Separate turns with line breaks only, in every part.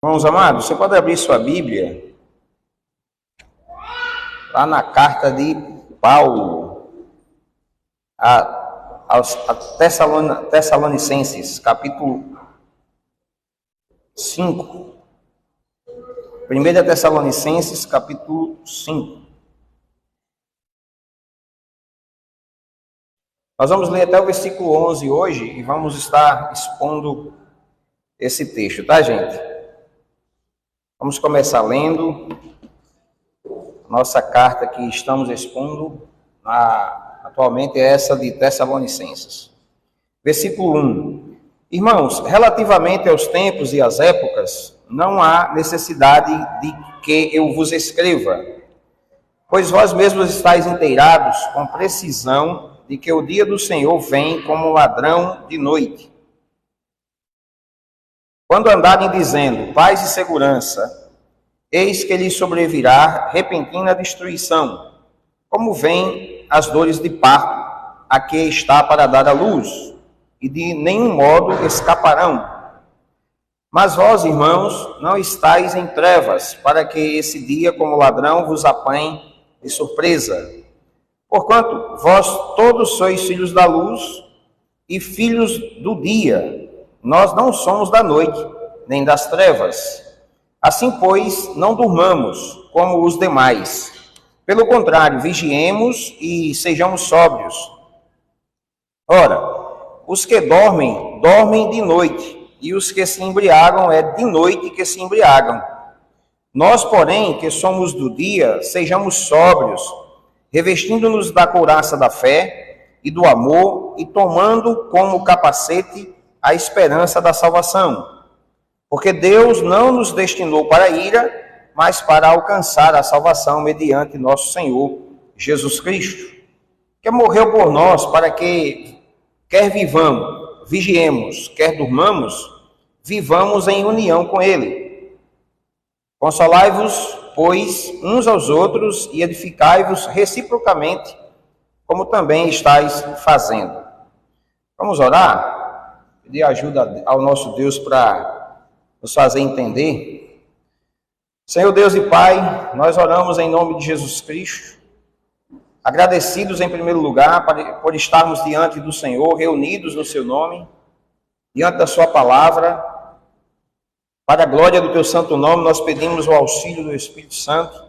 Irmãos amados, você pode abrir sua Bíblia lá na carta de Paulo a Tessalonicenses, capítulo 5. 1 Tessalonicenses, capítulo 5. Nós vamos ler até o versículo 11 hoje e vamos estar expondo esse texto, tá, gente? Vamos começar lendo nossa carta que estamos expondo, atualmente é essa de Tessalonicenses. Versículo 1. Irmãos, relativamente aos tempos e às épocas, não há necessidade de que eu vos escreva, pois vós mesmos estáis inteirados com precisão de que o dia do Senhor vem como ladrão de noite. Quando andarem dizendo paz e segurança, eis que lhes sobrevirá repentina destruição, como vêm as dores de parto, a que está para dar à luz, e de nenhum modo escaparão. Mas vós, irmãos, não estáis em trevas, para que esse dia, como ladrão, vos apanhe de surpresa. Porquanto vós todos sois filhos da luz e filhos do dia. Nós não somos da noite, nem das trevas. Assim, pois, não durmamos como os demais. Pelo contrário, vigiemos e sejamos sóbrios. Ora, os que dormem, dormem de noite, e os que se embriagam, é de noite que se embriagam. Nós, porém, que somos do dia, sejamos sóbrios, revestindo-nos da couraça da fé e do amor, e tomando como capacete a esperança da salvação. Porque Deus não nos destinou para a ira, mas para alcançar a salvação mediante nosso Senhor Jesus Cristo, que morreu por nós para que, quer vivamos, vigiemos, quer durmamos, vivamos em união com Ele. Consolai-vos, pois, uns aos outros e edificai-vos reciprocamente, como também estáis fazendo. Vamos orar? Pedir ajuda ao nosso Deus para nos fazer entender. Senhor Deus e Pai, nós oramos em nome de Jesus Cristo, agradecidos em primeiro lugar por estarmos diante do Senhor, reunidos no seu nome, diante da sua palavra. Para a glória do teu santo nome, nós pedimos o auxílio do Espírito Santo,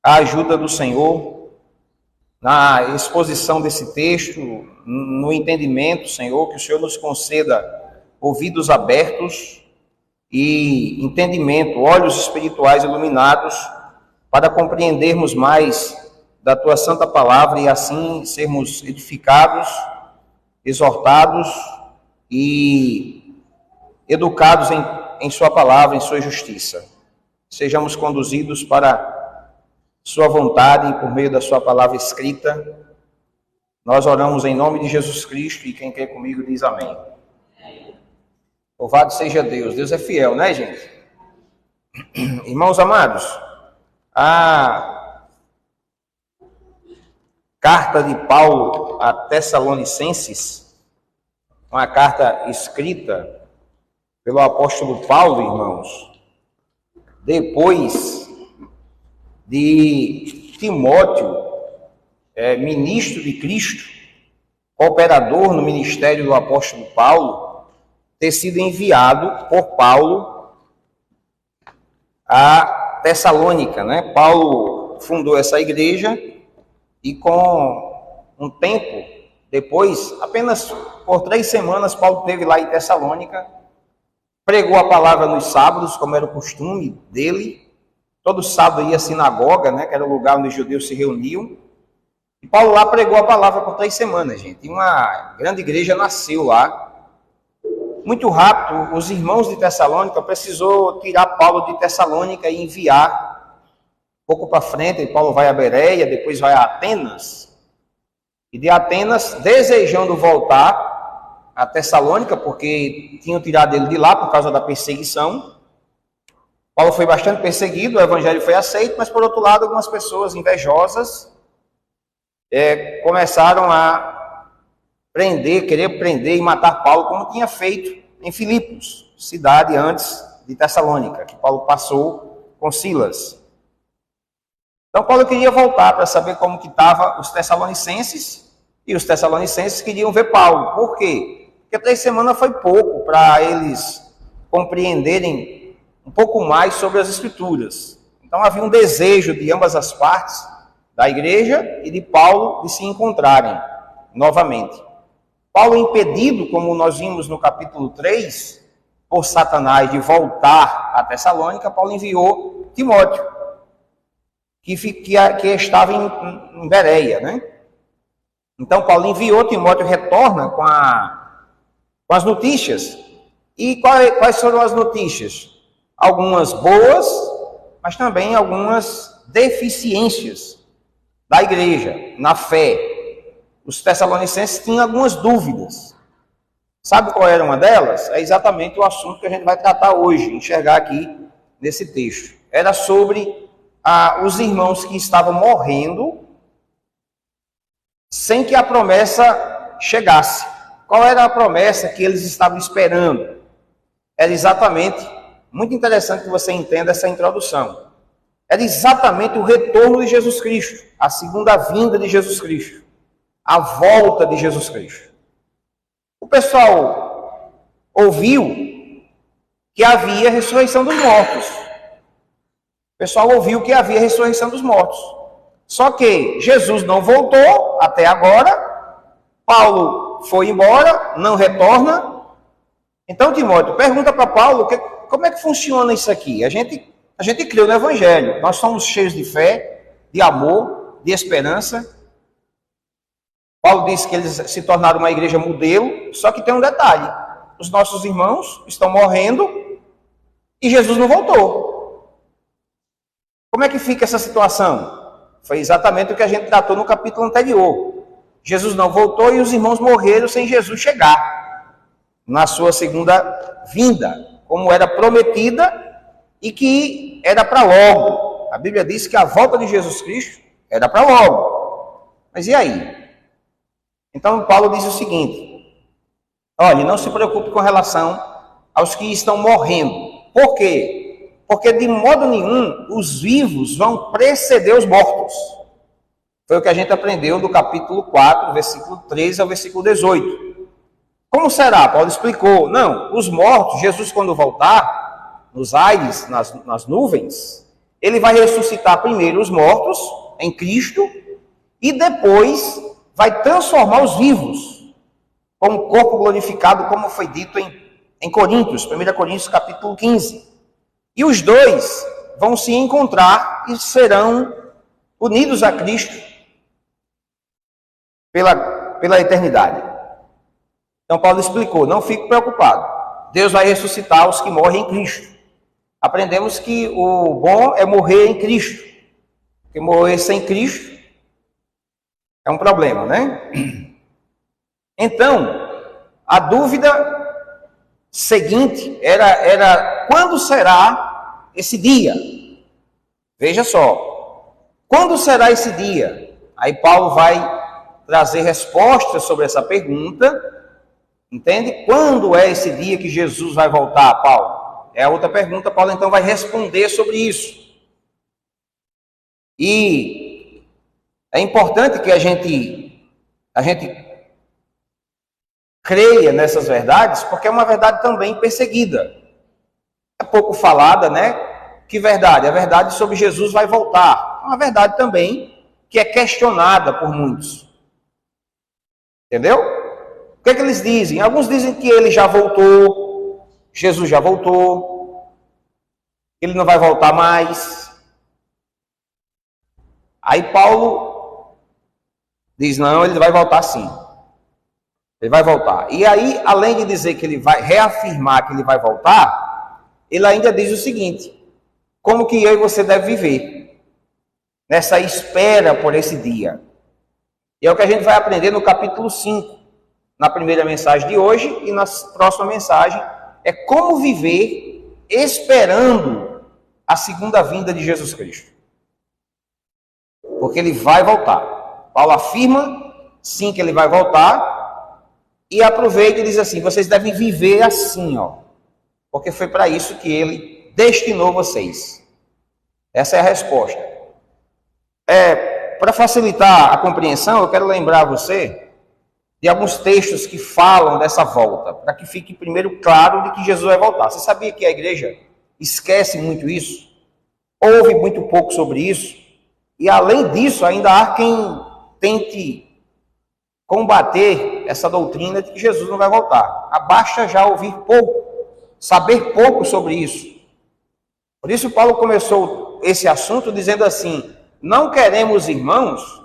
a ajuda do Senhor, na exposição desse texto, no entendimento, Senhor, que o Senhor nos conceda ouvidos abertos e entendimento, olhos espirituais iluminados, para compreendermos mais da tua santa palavra e assim sermos edificados, exortados e educados em sua palavra, em sua justiça. Sejamos conduzidos para sua vontade e por meio da sua palavra escrita. Nós oramos em nome de Jesus Cristo e quem quer comigo diz amém. Louvado seja Deus. Deus é fiel, né, gente? Irmãos amados, a carta de Paulo a Tessalonicenses, uma carta escrita pelo apóstolo Paulo, irmãos, depois de Timóteo, ministro de Cristo, cooperador no ministério do apóstolo Paulo, ter sido enviado por Paulo a Tessalônica, né? Paulo fundou essa igreja e com um tempo depois, apenas por 3 semanas, Paulo esteve lá em Tessalônica, pregou a palavra nos sábados, como era o costume dele. Todo sábado ia à sinagoga, né, que era o lugar onde os judeus se reuniam. E Paulo lá pregou a palavra por 3 semanas, gente. E uma grande igreja nasceu lá. Muito rápido, os irmãos de Tessalônica precisou tirar Paulo de Tessalônica e enviar. Um pouco para frente, Paulo vai a Bereia, depois vai a Atenas. E de Atenas, desejando voltar a Tessalônica, porque tinham tirado ele de lá por causa da perseguição. Paulo foi bastante perseguido, o evangelho foi aceito, mas por outro lado, algumas pessoas invejosas começaram a querer prender e matar Paulo, como tinha feito em Filipos, cidade antes de Tessalônica, que Paulo passou com Silas. Então Paulo queria voltar para saber como que estavam os tessalonicenses, e os tessalonicenses queriam ver Paulo. Por quê? Porque 3 semanas foi pouco para eles compreenderem um pouco mais sobre as Escrituras. Então havia um desejo de ambas as partes, da igreja e de Paulo, de se encontrarem novamente. Paulo, impedido, como nós vimos no capítulo 3, por Satanás de voltar a Tessalônica, Paulo enviou Timóteo, que estava em Bereia, né? Então Paulo enviou, Timóteo retorna com as notícias. E quais foram as notícias? Algumas boas, mas também algumas deficiências da igreja, na fé. Os tessalonicenses tinham algumas dúvidas. Sabe qual era uma delas? É exatamente o assunto que a gente vai tratar hoje, enxergar aqui nesse texto. Era sobre os irmãos que estavam morrendo sem que a promessa chegasse. Qual era a promessa que eles estavam esperando? Era exatamente, muito interessante que você entenda essa introdução. Era exatamente o retorno de Jesus Cristo, a segunda vinda de Jesus Cristo, a volta de Jesus Cristo. O pessoal ouviu que havia ressurreição dos mortos. O pessoal ouviu que havia ressurreição dos mortos. Só que Jesus não voltou até agora, Paulo foi embora, não retorna. Então, Timóteo, pergunta para Paulo, como é que funciona isso aqui? A gente creu no Evangelho, nós somos cheios de fé, de amor, de esperança. Paulo disse que eles se tornaram uma igreja modelo, só que tem um detalhe, os nossos irmãos estão morrendo e Jesus não voltou. Como é que fica essa situação? Foi exatamente o que a gente tratou no capítulo anterior. Jesus não voltou e os irmãos morreram sem Jesus chegar na sua segunda vinda, como era prometida e que era para logo. A Bíblia diz que a volta de Jesus Cristo era para logo. Mas e aí? Então Paulo diz o seguinte: olhe, não se preocupe com relação aos que estão morrendo. Por quê? Porque de modo nenhum os vivos vão preceder os mortos. Foi o que a gente aprendeu do capítulo 4, versículo 13 ao versículo 18. Como será? Paulo explicou. Não, os mortos, Jesus quando voltar, nos aires, nas nuvens, ele vai ressuscitar primeiro os mortos em Cristo e depois vai transformar os vivos com um corpo glorificado, como foi dito em Coríntios, 1 Coríntios capítulo 15. E os dois vão se encontrar e serão unidos a Cristo pela eternidade. Então Paulo explicou, não fique preocupado. Deus vai ressuscitar os que morrem em Cristo. Aprendemos que o bom é morrer em Cristo. Porque morrer sem Cristo é um problema, né? Então, a dúvida seguinte era quando será esse dia? Veja só, quando será esse dia? Aí Paulo vai trazer respostas sobre essa pergunta, entende? Quando é esse dia que Jesus vai voltar, Paulo? É a outra pergunta, Paulo então vai responder sobre isso. E é importante que a gente creia nessas verdades, porque é uma verdade também perseguida. É pouco falada, né? Que verdade? A verdade sobre Jesus vai voltar. É uma verdade também que é questionada por muitos. Entendeu? O que é que eles dizem? Alguns dizem que ele já voltou, Jesus já voltou, ele não vai voltar mais. Aí Paulo diz, não, ele vai voltar sim. Ele vai voltar. E aí, além de dizer que ele vai reafirmar que ele vai voltar, ele ainda diz o seguinte: como que eu e você deve viver nessa espera por esse dia. E é o que a gente vai aprender no capítulo 5, na primeira mensagem de hoje, e na próxima mensagem é como viver esperando a segunda vinda de Jesus Cristo. Porque ele vai voltar. Paulo afirma, sim, que ele vai voltar. E aproveita e diz assim, vocês devem viver assim, ó. porque foi para isso que ele destinou vocês. Essa é a resposta. Para facilitar a compreensão, eu quero lembrar você de alguns textos que falam dessa volta, para que fique primeiro claro de que Jesus vai voltar. Você sabia que a igreja esquece muito isso? Ouve muito pouco sobre isso? E além disso, ainda há quem tente combater essa doutrina de que Jesus não vai voltar. Basta já ouvir pouco, saber pouco sobre isso. Por isso Paulo começou esse assunto dizendo assim: não queremos, irmãos...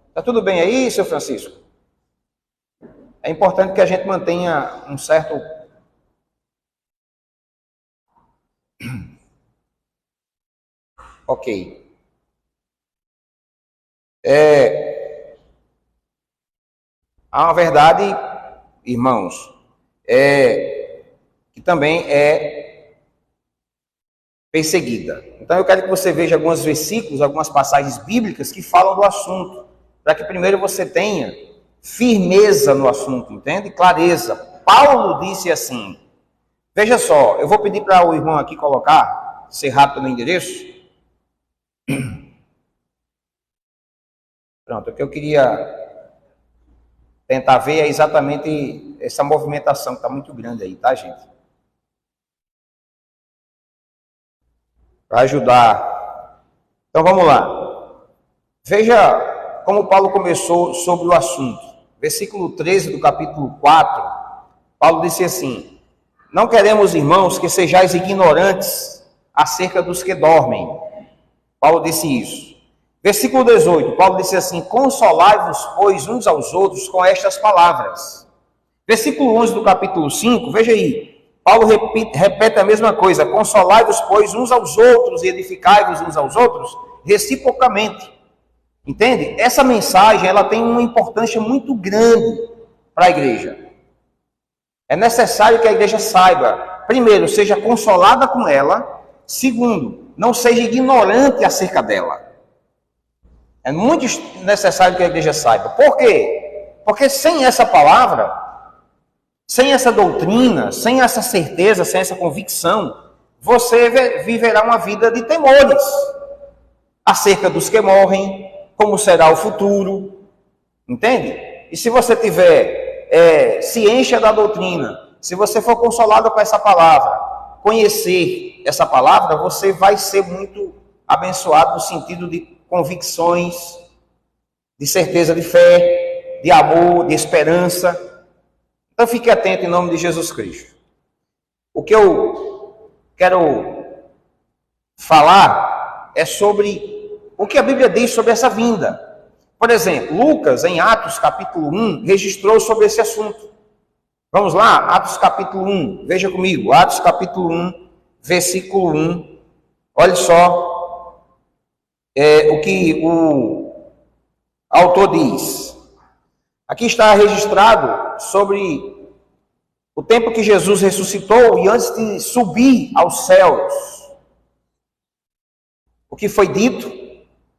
Está tudo bem aí, seu Francisco? É importante que a gente mantenha um certo... Ok. Há uma verdade, irmãos, que também é perseguida. Então eu quero que você veja alguns versículos, algumas passagens bíblicas que falam do assunto, para que primeiro você tenha firmeza no assunto, entende? Clareza. Paulo disse assim, veja só, eu vou pedir para o irmão aqui colocar, ser rápido no endereço. Pronto, o que eu queria tentar ver é exatamente essa movimentação que está muito grande aí, tá, gente? Para ajudar. Então vamos lá. Veja como Paulo começou sobre o assunto. Versículo 13 do capítulo 4, Paulo disse assim: não queremos, irmãos, que sejais ignorantes acerca dos que dormem. Paulo disse isso. Versículo 18, Paulo disse assim: consolai-vos, pois, uns aos outros com estas palavras. Versículo 11 do capítulo 5, veja aí, Paulo repete a mesma coisa: consolai-vos, pois, uns aos outros e edificai-vos uns aos outros reciprocamente. Entende? Essa mensagem, ela tem uma importância muito grande para a igreja. É necessário que a igreja saiba, primeiro, seja consolada com ela, segundo, não seja ignorante acerca dela. É muito necessário que a igreja saiba. Por quê? Porque sem essa palavra, sem essa doutrina, sem essa certeza, sem essa convicção, você viverá uma vida de temores acerca dos que morrem, como será o futuro, entende? E se você tiver ciência da doutrina, se você for consolado com essa palavra, conhecer essa palavra, você vai ser muito abençoado no sentido de convicções, de certeza de fé, de amor, de esperança. Então fique atento em nome de Jesus Cristo. O que eu quero falar é sobre o que a Bíblia diz sobre essa vinda. Por exemplo, Lucas, em Atos capítulo 1, registrou sobre esse assunto. Vamos lá, Atos capítulo 1, veja comigo, Atos capítulo 1, versículo 1. Olha só o que o autor diz. Aqui está registrado sobre o tempo que Jesus ressuscitou e antes de subir aos céus. O que foi dito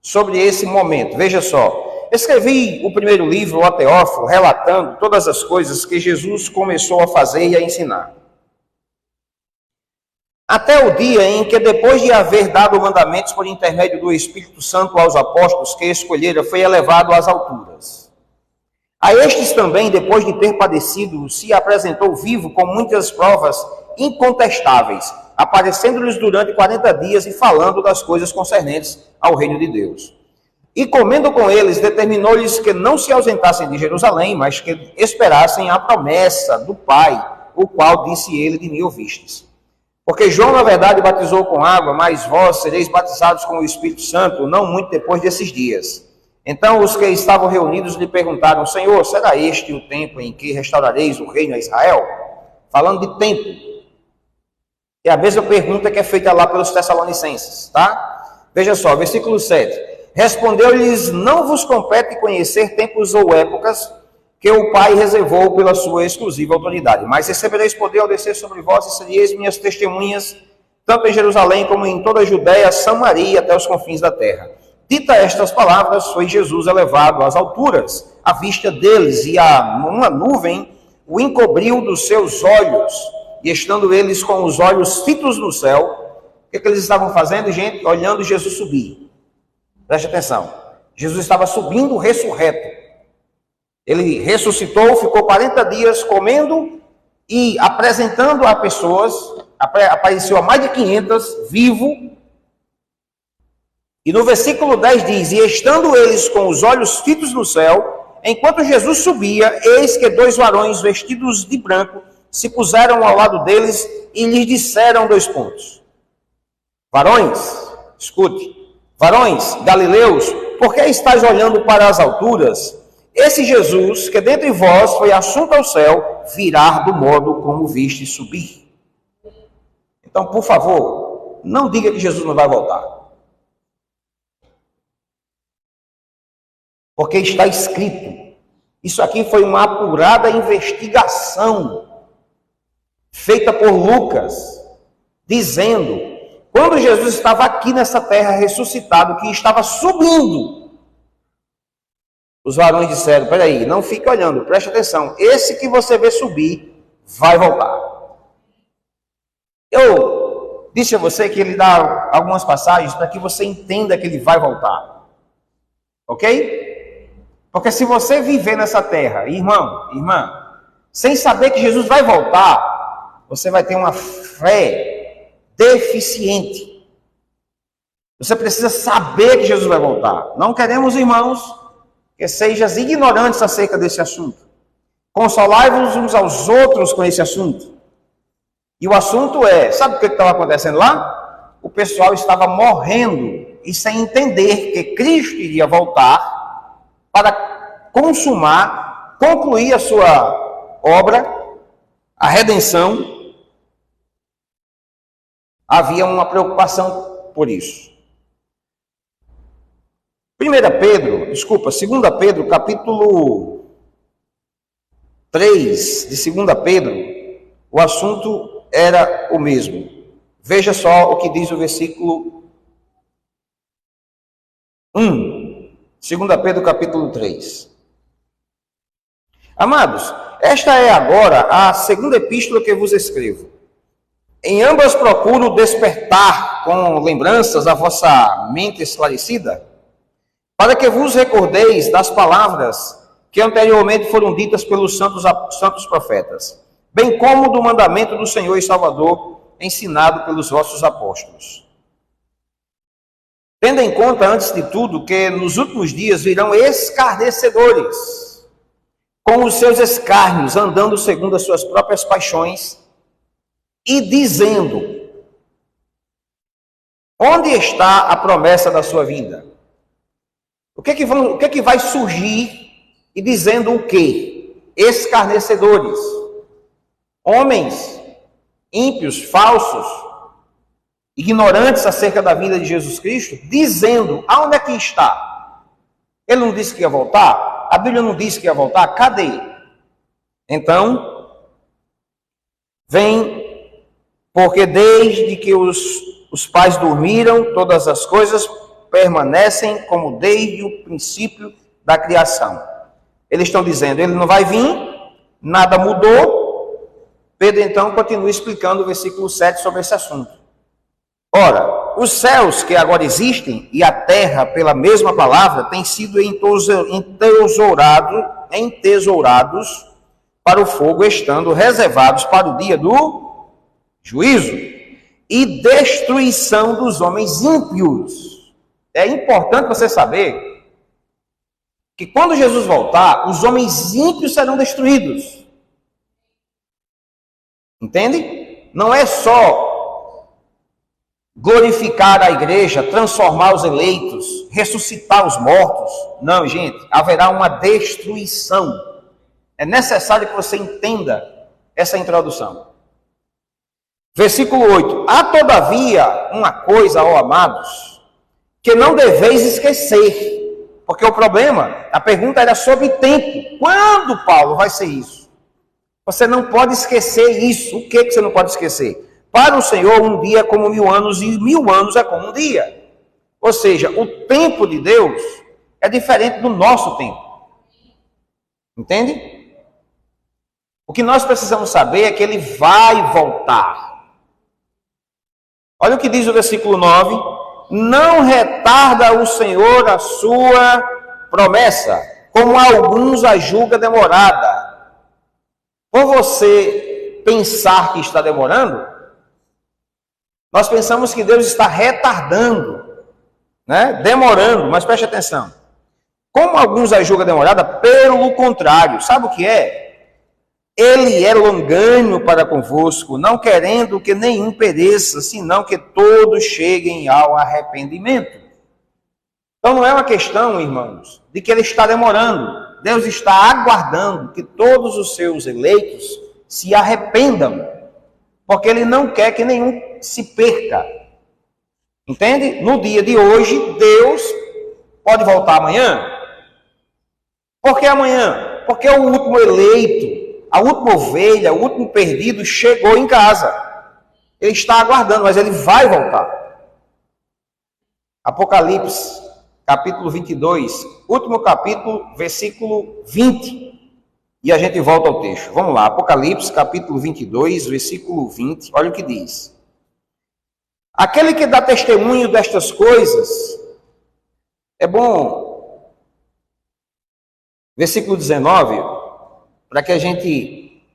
sobre esse momento. Veja só. Escrevi o primeiro livro, o Teófilo, relatando todas as coisas que Jesus começou a fazer e a ensinar. Até o dia em que, depois de haver dado mandamentos por intermédio do Espírito Santo aos apóstolos que escolhera, foi elevado às alturas. A estes também, depois de ter padecido, se apresentou vivo com muitas provas incontestáveis, aparecendo-lhes durante 40 dias e falando das coisas concernentes ao reino de Deus. E comendo com eles, determinou-lhes que não se ausentassem de Jerusalém, mas que esperassem a promessa do Pai, o qual disse ele: de mim ouvistes. Porque João, na verdade, batizou com água, mas vós sereis batizados com o Espírito Santo, não muito depois desses dias. Então os que estavam reunidos lhe perguntaram: Senhor, será este o tempo em que restaurareis o reino a Israel? Falando de tempo. É a mesma pergunta que é feita lá pelos Tessalonicenses, tá? Veja só, versículo 7. Respondeu-lhes: não vos compete conhecer tempos ou épocas que o Pai reservou pela sua exclusiva autoridade, mas recebereis poder ao descer sobre vós e sereis minhas testemunhas, tanto em Jerusalém como em toda a Judéia, Samaria, até os confins da terra. Dita estas palavras, foi Jesus elevado às alturas, à vista deles, e uma nuvem o encobriu dos seus olhos. e estando eles com os olhos fitos no céu, o que eles estavam fazendo, gente? Olhando Jesus subir. Preste atenção. Jesus estava subindo ressurreto. Ele ressuscitou, ficou 40 dias comendo e apresentando a pessoas, apareceu a mais de 500, vivo. E no versículo 10 diz, e estando eles com os olhos fitos no céu, enquanto Jesus subia, eis que 2 varões vestidos de branco se puseram ao lado deles e lhes disseram 2 pontos. Varões, escute, varões galileus, por que estáis olhando para as alturas? Esse Jesus, que dentre vós foi assunto ao céu, virá do modo como viste subir. Então, por favor, não diga que Jesus não vai voltar. Porque está escrito. Isso aqui foi uma apurada investigação feita por Lucas, dizendo, quando Jesus estava aqui nessa terra ressuscitado, que estava subindo, os varões disseram, peraí, não fique olhando, preste atenção, esse que você vê subir, vai voltar. Eu disse a você que ele dá algumas passagens para que você entenda que ele vai voltar. Ok? Porque se você viver nessa terra, irmão, irmã, sem saber que Jesus vai voltar, você vai ter uma fé deficiente. Você precisa saber que Jesus vai voltar. Não queremos, irmãos, que sejas ignorantes acerca desse assunto. Consolai-vos uns aos outros com esse assunto. E o assunto é, sabe o que estava acontecendo lá? O pessoal estava morrendo e sem entender que Cristo iria voltar para consumar, concluir a sua obra, a redenção. Havia uma preocupação por isso. 2 Pedro, capítulo 3 de 2 Pedro, o assunto era o mesmo. Veja só o que diz o versículo 1, 2 Pedro, capítulo 3. Amados, esta é agora a segunda epístola que vos escrevo. Em ambas procuro despertar com lembranças a vossa mente esclarecida, para que vos recordeis das palavras que anteriormente foram ditas pelos santos profetas, bem como do mandamento do Senhor e Salvador, ensinado pelos vossos apóstolos. Tendo em conta, antes de tudo, que nos últimos dias virão escarnecedores, com os seus escárnios, andando segundo as suas próprias paixões, e dizendo, onde está a promessa da sua vinda? O que é que vai surgir e dizendo o quê? Escarnecedores, homens ímpios, falsos, ignorantes acerca da vinda de Jesus Cristo, dizendo, aonde é que está? Ele não disse que ia voltar? A Bíblia não disse que ia voltar? Cadê? Então, vem, porque desde que os pais dormiram, todas as coisas permanecem como desde o princípio da criação. Eles estão dizendo, ele não vai vir, nada mudou. Pedro então continua explicando o versículo 7 sobre esse assunto. Ora, os céus que agora existem e a terra, pela mesma palavra, têm sido entesourados para o fogo, estando reservados para o dia do juízo e destruição dos homens ímpios. É importante você saber que quando Jesus voltar, os homens ímpios serão destruídos. Entende? Não é só glorificar a igreja, transformar os eleitos, ressuscitar os mortos. Não, gente, haverá uma destruição. É necessário que você entenda essa introdução. Versículo 8. Há todavia uma coisa, ó amados, que não deveis esquecer, porque o problema, a pergunta era sobre tempo. Quando, Paulo, vai ser isso? Você não pode esquecer isso. O que você não pode esquecer? Para o Senhor, um dia é como 1000 anos e 1000 anos é como um dia. Ou seja, o tempo de Deus é diferente do nosso tempo. Entende? O que nós precisamos saber é que ele vai voltar. Olha o que diz o versículo 9: não retarda o Senhor a sua promessa, como alguns a julga demorada. Por você pensar que está demorando, nós pensamos que Deus está retardando, né? Demorando, mas preste atenção. Como alguns a julga demorada, pelo contrário, sabe o que é? Ele é longânimo para convosco, não querendo que nenhum pereça, senão que todos cheguem ao arrependimento. Então não é uma questão, irmãos, de que ele está demorando. Deus está aguardando que todos os seus eleitos se arrependam, porque ele não quer que nenhum se perca. Entende? No dia de hoje, Deus pode voltar amanhã. Por que amanhã? Porque o último eleito, a última ovelha, o último perdido chegou em casa. Ele está aguardando, mas ele vai voltar. Apocalipse, capítulo 22, último capítulo, versículo 20. E a gente volta ao texto. Vamos lá, Apocalipse, capítulo 22, versículo 20. Olha o que diz. Aquele que dá testemunho destas coisas, é bom, versículo 19, para que a gente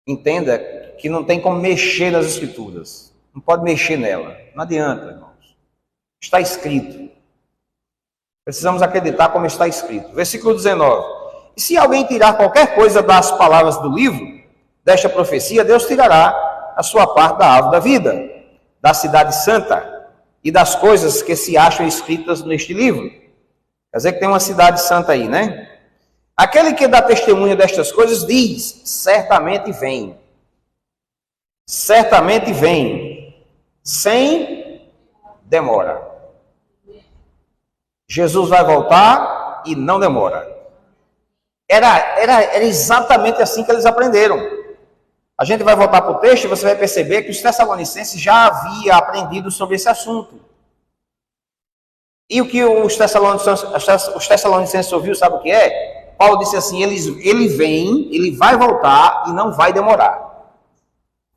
entenda que não tem como mexer nas escrituras. Não pode mexer nela. Não adianta, irmãos. Está escrito. Precisamos acreditar como está escrito. Versículo 19. E se alguém tirar qualquer coisa das palavras do livro, desta profecia, Deus tirará a sua parte da árvore da vida, da cidade santa e das coisas que se acham escritas neste livro. Quer dizer que tem uma cidade santa aí, né? Aquele que dá testemunho destas coisas diz, certamente vem. Certamente vem, sem demora. Jesus vai voltar e não demora. Era exatamente assim que eles aprenderam. A gente vai voltar para o texto e você vai perceber que os tessalonicenses já haviam aprendido sobre esse assunto. E o que os tessalonicenses ouviram, sabe o que é? Paulo disse assim, ele vem, ele vai voltar e não vai demorar.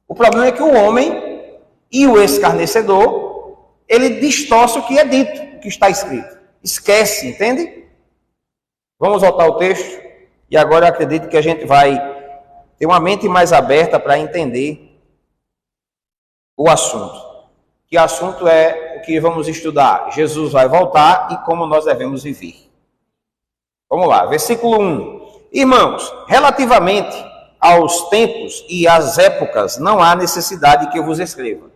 O problema é que o homem e o escarnecedor, ele distorce o que é dito, o que está escrito. Esquece, entende? Vamos voltar ao texto. E agora eu acredito que a gente vai ter uma mente mais aberta para entender o assunto. Que assunto é o que vamos estudar? Jesus vai voltar e como nós devemos viver. Vamos lá, versículo 1. Irmãos, relativamente aos tempos e às épocas, não há necessidade que eu vos escreva.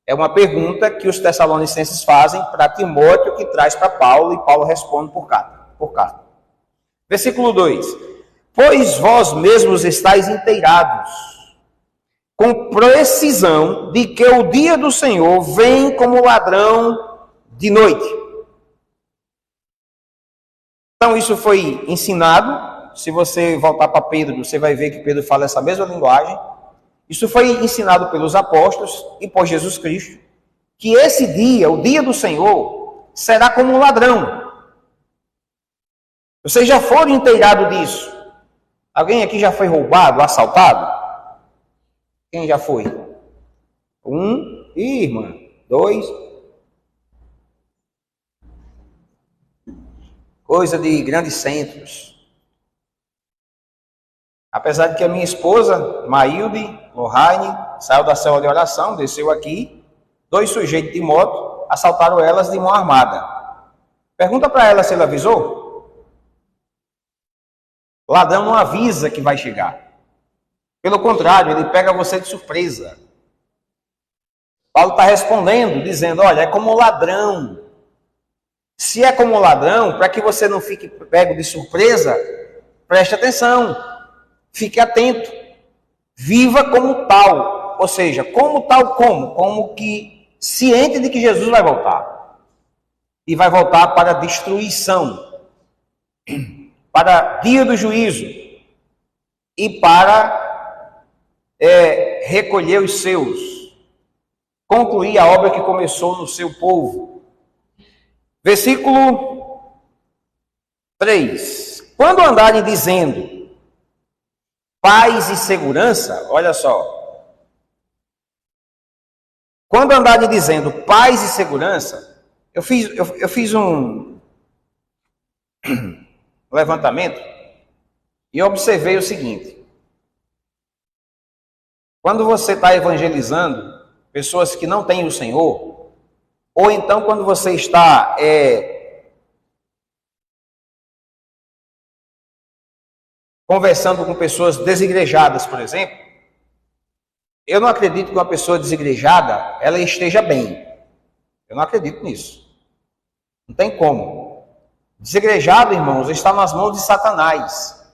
É uma pergunta que os tessalonicenses fazem para Timóteo, que traz para Paulo, e Paulo responde por carta. Versículo 2. Pois vós mesmos estáis inteirados, com precisão, de que o dia do Senhor vem como ladrão de noite. Então isso foi ensinado. Se você voltar para Pedro, você vai ver que Pedro fala essa mesma linguagem. Isso foi ensinado pelos apóstolos e por Jesus Cristo, que esse dia, o dia do Senhor, será como um ladrão. Vocês já foram inteirados disso? Alguém aqui já foi roubado, assaltado? Quem já foi? Um, irmã. Dois. Coisa de grandes centros. Apesar de que a minha esposa, Maílde Lohane, saiu da célula de oração, desceu aqui, 2 sujeitos de moto assaltaram elas de mão armada. Pergunta para ela se ele avisou. O ladrão não avisa que vai chegar. Pelo contrário, ele pega você de surpresa. Paulo está respondendo, dizendo, olha, é como ladrão. Se é como ladrão, para que você não fique pego de surpresa, preste atenção. Fique atento. Viva como tal. Ou seja, como tal como? Como que ciente de que Jesus vai voltar. E vai voltar para a destruição. Para dia do juízo. E para recolher os seus. Concluir a obra que começou no seu povo. Versículo 3. Quando andarem dizendo, paz e segurança, olha só. Quando andarem dizendo paz e segurança, eu fiz um levantamento e observei o seguinte. Quando você está evangelizando pessoas que não têm o Senhor, ou então quando você está conversando com pessoas desigrejadas, por exemplo, eu não acredito que uma pessoa desigrejada, ela esteja bem. Eu não acredito nisso. Não tem como. Desigrejado, irmãos, está nas mãos de Satanás.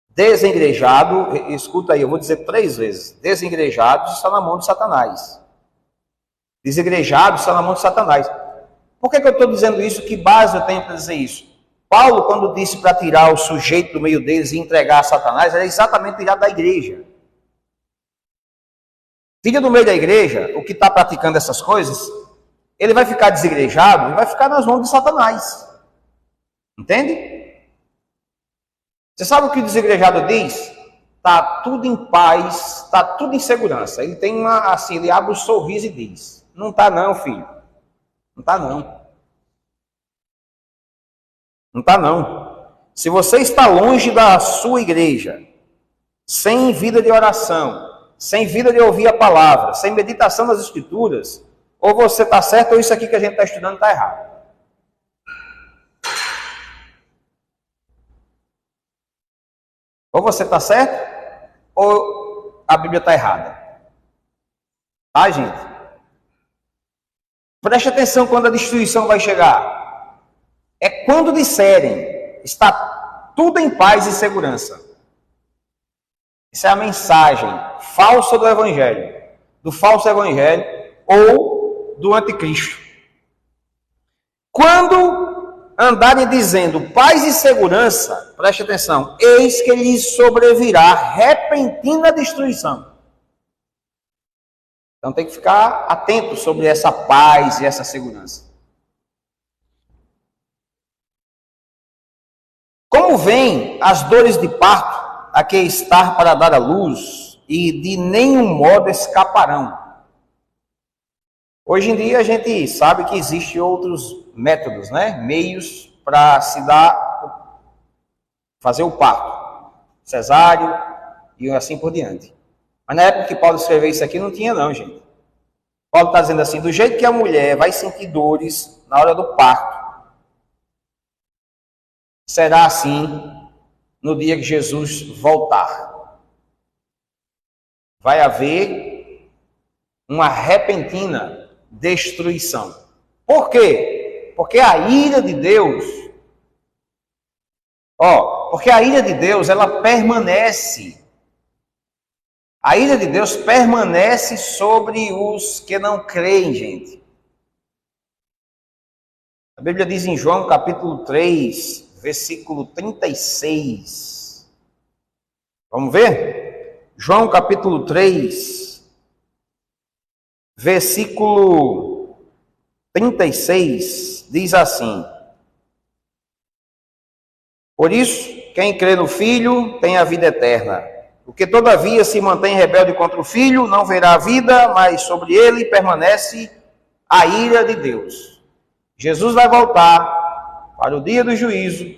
Desengrejado, escuta aí, eu vou dizer 3 vezes. Desengrejado está na mão de Satanás. Desigrejado está na mão de Satanás. Por que eu estou dizendo isso? Que base eu tenho para dizer isso? Paulo, quando disse para tirar o sujeito do meio deles e entregar a Satanás, era exatamente tirar da igreja. Filho do meio da igreja, o que está praticando essas coisas, ele vai ficar desigrejado e vai ficar nas mãos de Satanás. Entende? Você sabe o que o desigrejado diz? Está tudo em paz, está tudo em segurança. Ele tem ele abre o sorriso e diz: não está não, filho. Não está não. Não está não. Se você está longe da sua igreja, sem vida de oração, sem vida de ouvir a palavra, sem meditação das escrituras, ou você está certo ou isso aqui que a gente está estudando está errado. Ou você está certo, ou a Bíblia está errada. Tá, gente? Preste atenção quando a destruição vai chegar. É quando disserem, está tudo em paz e segurança. Essa é a mensagem falsa do Evangelho. Do falso Evangelho ou do anticristo. Quando andarem dizendo paz e segurança, preste atenção, eis que lhes sobrevirá repentina destruição. Então tem que ficar atento sobre essa paz e essa segurança. Como vêm as dores de parto, a que estar para dar à luz, e de nenhum modo escaparão. Hoje em dia a gente sabe que existem outros métodos, né? Meios para se fazer o parto, cesáreo e assim por diante. Mas na época que Paulo escreveu isso aqui não tinha não, gente. Paulo está dizendo assim, do jeito que a mulher vai sentir dores na hora do parto, será assim no dia que Jesus voltar. Vai haver uma repentina destruição. Por quê? Porque a ira de Deus, porque a ira de Deus, ela permanece. A ira de Deus permanece sobre os que não creem, gente. A Bíblia diz em João capítulo 3, versículo 36. Vamos ver? João capítulo 3, versículo 36, diz assim: por isso, quem crê no Filho tem a vida eterna. O que todavia se mantém rebelde contra o Filho não verá a vida, mas sobre ele permanece a ira de Deus. Jesus vai voltar para o dia do juízo,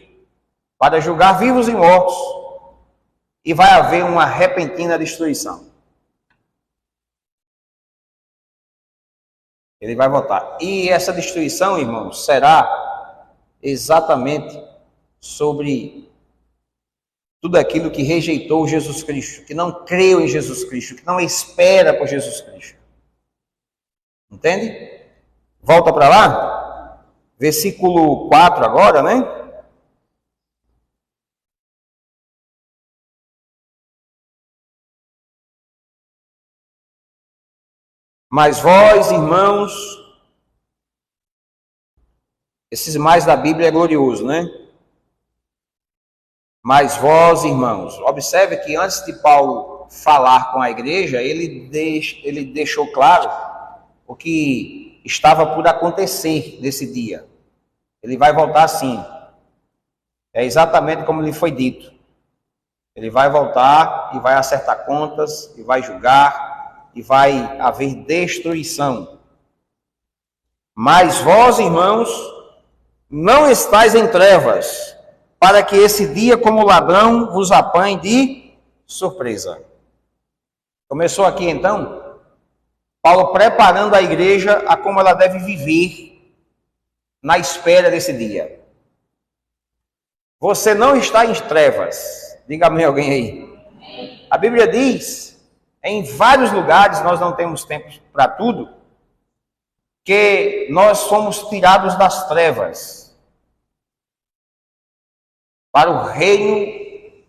para julgar vivos e mortos, e vai haver uma repentina destruição. Ele vai voltar. E essa destruição, irmãos, será exatamente sobre tudo aquilo que rejeitou Jesus Cristo, que não creu em Jesus Cristo, que não espera por Jesus Cristo. Entende? Volta para lá. Versículo 4 agora, né? Mas vós, irmãos, esses mais da Bíblia é glorioso, né? Mas vós, irmãos, observe que antes de Paulo falar com a igreja, ele deixou claro o que estava por acontecer nesse dia. Ele vai voltar assim. É exatamente como lhe foi dito. Ele vai voltar e vai acertar contas, e vai julgar, e vai haver destruição. Mas vós, irmãos, não estáis em trevas, para que esse dia, como ladrão, vos apanhe de surpresa. Começou aqui, então, Paulo preparando a igreja a como ela deve viver na espera desse dia. Você não está em trevas. Diga amém alguém aí. A Bíblia diz, em vários lugares, nós não temos tempo para tudo, que nós somos tirados das trevas para o reino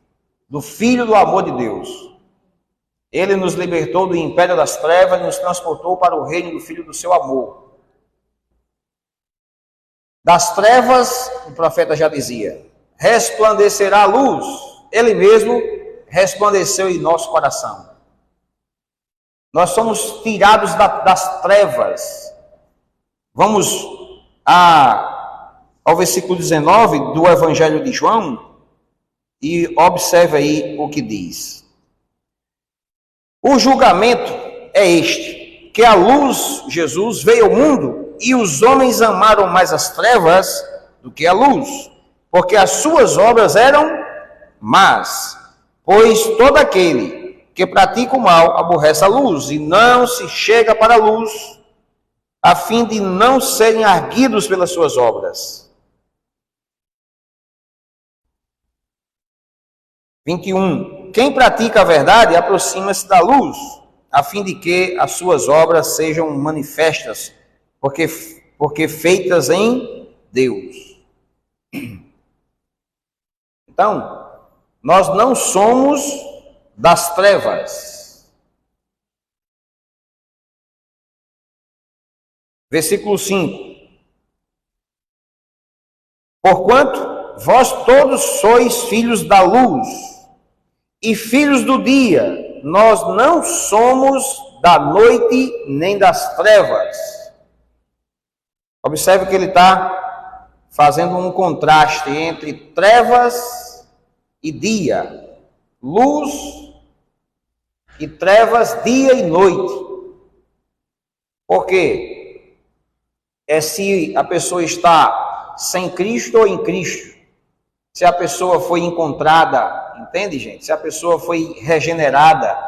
do Filho do amor de Deus. Ele nos libertou do império das trevas e nos transportou para o reino do Filho do seu amor. Das trevas, o profeta já dizia, resplandecerá a luz. Ele mesmo resplandeceu em nosso coração. Nós somos tirados das trevas. Vamos ao versículo 19 do Evangelho de João e observe aí o que diz. O julgamento é este, que a luz, Jesus, veio ao mundo e os homens amaram mais as trevas do que a luz, porque as suas obras eram más. Pois todo aquele que pratica o mal aborrece a luz e não se chega para a luz, a fim de não serem arguidos pelas suas obras. 21. Quem pratica a verdade aproxima-se da luz, a fim de que as suas obras sejam manifestas, porque feitas em Deus. Então, nós não somos das trevas. Versículo 5. Porquanto vós todos sois filhos da luz e filhos do dia, nós não somos da noite nem das trevas. Observe que ele está fazendo um contraste entre trevas e dia, luz e trevas, dia e noite. Por quê? É se a pessoa está sem Cristo ou em Cristo. Se a pessoa foi encontrada, entende, gente? Se a pessoa foi regenerada,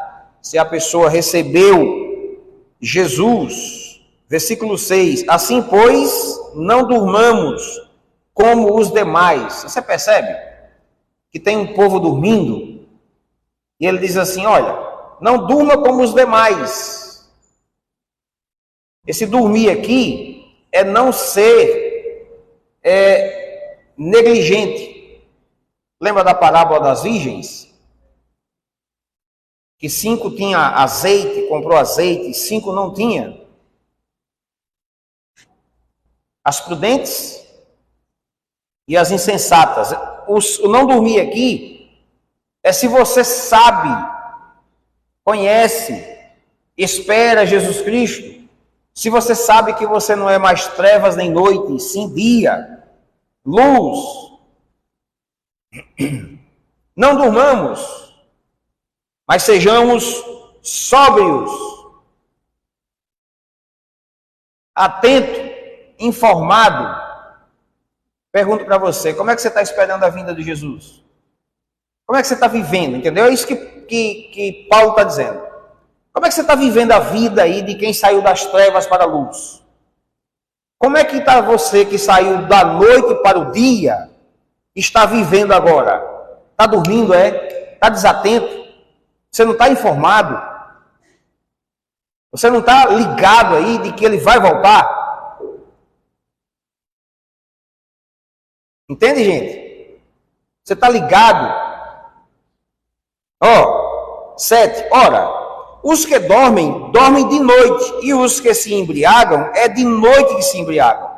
se a pessoa recebeu Jesus. Versículo 6. Assim, pois, não durmamos como os demais. Você percebe que tem um povo dormindo? E ele diz assim, olha, não durma como os demais. Esse dormir aqui é não ser negligente. Lembra da parábola das virgens? Que 5 tinha azeite, comprou azeite, e 5 não tinha. As prudentes e as insensatas. O não dormir aqui é se você sabe, conhece, espera Jesus Cristo. Se você sabe que você não é mais trevas nem noite, sim dia, luz. Não durmamos, mas sejamos sóbrios, atento, informado. Pergunto para você, como é que você está esperando a vinda de Jesus? Como é que você está vivendo, entendeu? É isso que Paulo está dizendo. Como é que você está vivendo a vida aí de quem saiu das trevas para a luz? Como é que está você que saiu da noite para o dia, está vivendo agora? Está dormindo, Está desatento? Você não está informado? Você não está ligado aí de que ele vai voltar? Entende, gente? Você está ligado? 7. Ora, os que dormem, dormem de noite, e os que se embriagam, é de noite que se embriagam.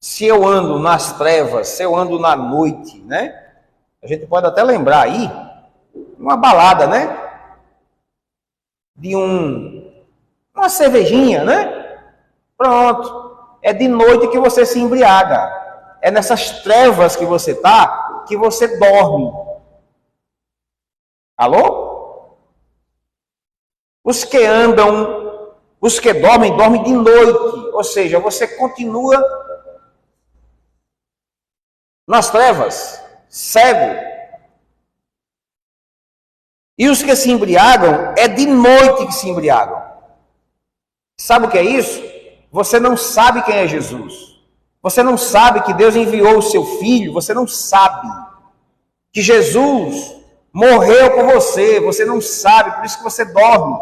Se eu ando nas trevas, se eu ando na noite, né? A gente pode até lembrar aí, uma balada, né? De uma cervejinha, né? Pronto. É de noite que você se embriaga. É nessas trevas que você está, que você dorme. Alô? Os que andam, os que dormem, dormem de noite. Ou seja, você continua nas trevas, cego. E os que se embriagam, é de noite que se embriagam. Sabe o que é isso? Você não sabe quem é Jesus. Você não sabe que Deus enviou o seu Filho. Você não sabe que Jesus morreu por você. Você não sabe, por isso que você dorme.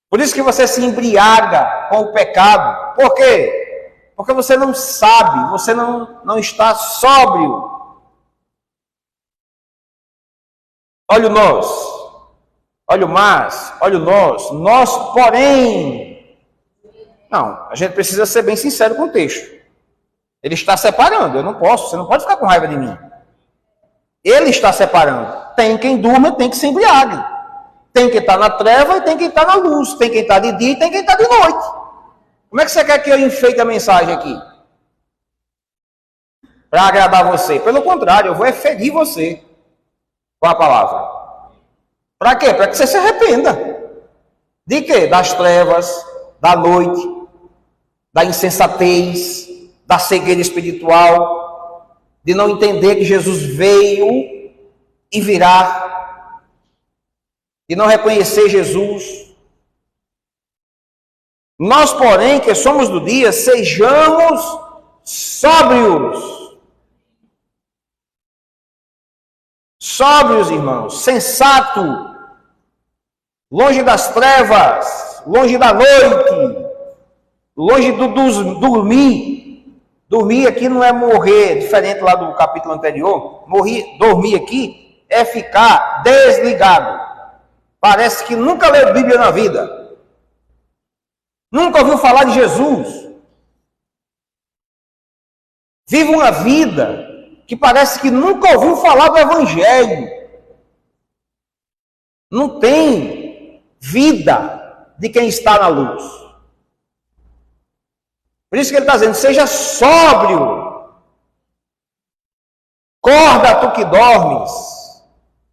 Por isso que você se embriaga com o pecado. Por quê? Porque você não sabe, você não está sóbrio. Olha o nós, olha o mas, olha o nós, porém. Não, a gente precisa ser bem sincero com o texto. Ele está separando, eu não posso, você não pode ficar com raiva de mim. Ele está separando. Tem quem durma, tem que se embriague. Tem quem está na treva e tem quem está na luz. Tem quem está de dia e tem quem está de noite. Como é que você quer que eu enfeite a mensagem aqui? Para agradar você? Pelo contrário, eu vou ferir você com a palavra. Para quê? Para que você se arrependa. De quê? Das trevas, da noite, da insensatez, da cegueira espiritual, de não entender que Jesus veio e virá, de não reconhecer Jesus. Nós, porém, que somos do dia, sejamos sóbrios. Sóbrios, irmãos, sensato, longe das trevas, longe da noite, longe do dormir. Dormir aqui não é morrer, diferente lá do capítulo anterior. Dormir aqui é ficar desligado. Parece que nunca leu Bíblia na vida. Nunca ouviu falar de Jesus. Vive uma vida que parece que nunca ouviu falar do Evangelho. Não tem vida de quem está na luz. Por isso que ele está dizendo, seja sóbrio. Acorda, tu que dormes.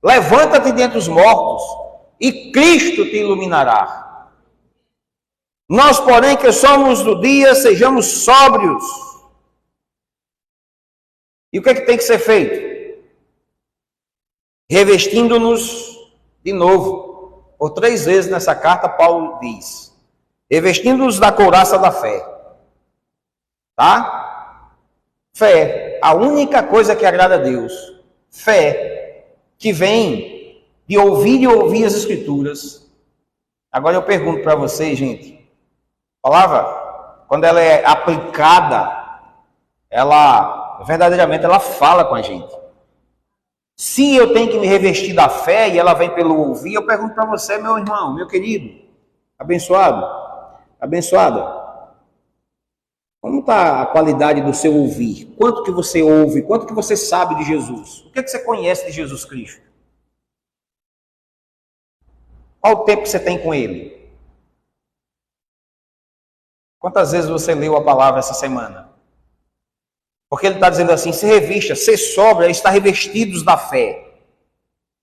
Levanta-te dentre os mortos, e Cristo te iluminará. Nós, porém, que somos do dia, sejamos sóbrios. E o que é que tem que ser feito? Revestindo-nos de novo. Por 3 vezes nessa carta, Paulo diz, revestindo-nos da couraça da fé. Tá? Fé, a única coisa que agrada a Deus. Fé, que vem de ouvir e ouvir as Escrituras. Agora eu pergunto para vocês, gente. A palavra, quando ela é aplicada, ela, verdadeiramente, ela fala com a gente. Se eu tenho que me revestir da fé e ela vem pelo ouvir, eu pergunto para você, meu irmão, meu querido, abençoado, abençoada. Como está a qualidade do seu ouvir? Quanto que você ouve? Quanto que você sabe de Jesus? O que é que você conhece de Jesus Cristo? Qual o tempo que você tem com Ele? Quantas vezes você leu a palavra essa semana? Porque ele está dizendo assim, se revista, ser sóbrio é estar revestidos da fé.